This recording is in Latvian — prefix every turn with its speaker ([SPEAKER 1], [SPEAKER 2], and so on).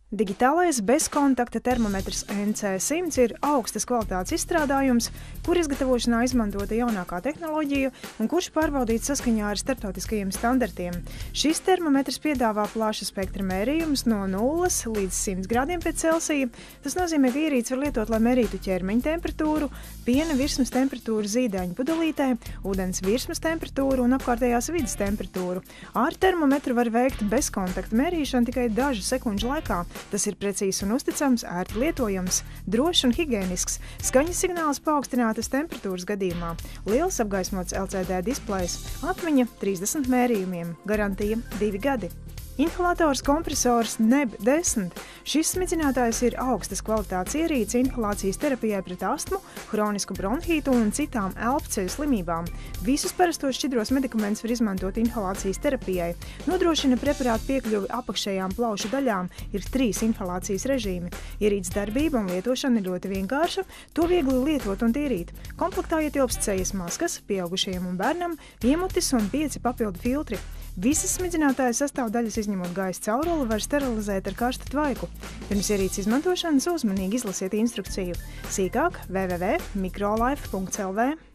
[SPEAKER 1] Digitālais bezkontakta termometrs NC100 ir augstas kvalitātes izstrādājums, kur izgatavošanā izmantota jaunākā tehnoloģija un kurš pārbaudīts saskaņā ar starptautiskajiem standartiem. Šis termometrs piedāvā plaša spektra mērījumus no 0 līdz 100 grādiem pēc Celsija. Tas nozīmē, ka ierīci var lietot, lai mērītu ķermeņa temperatūru, piena virsmas temperatūru zīdaiņu pudelītē, ūdens virsmas temperatūru un apkārtējās vides temperatūru. Ar termometru var veikt bezkontakta mērīšanu tikai dažu sekundžu laikā. Tas ir precīzs un uzticams, ērti lietojams, drošs un higienisks, skaņas signāls paaugstinātas temperatūras gadījumā, liels apgaismots LCD displejs, atmiņa 30 mērījumiem, garantija 2 gadi. Inhalators kompresors NEB10. Šis smidzinātājs ir augstas kvalitātes ierīce inhalācijas terapijai pret astmu, hronisku bronhītu un citām elpceļu slimībām. Visus parastos šķidros medikamentus var izmantot inhalācijas terapijai. Nodrošina preparātu piekļuvi apakšējām plaušu daļām, ir 3 inhalācijas režīmi. Ierīces darbība un lietošana ir ļoti vienkārša, to viegli lietot un tīrīt. Komplektā ietilpst sejas maskas, pieaugušajiem un bērnam, iemutis un 5 papildu filtri. Visas smidzinātāja sastāvdaļas, izņemot gaisa cauruli, var sterilizēt ar karstu tvaiku. Pirms ierīces izmantošanas uzmanīgi izlasiet instrukciju. Sīkāk www.mikrolife.lv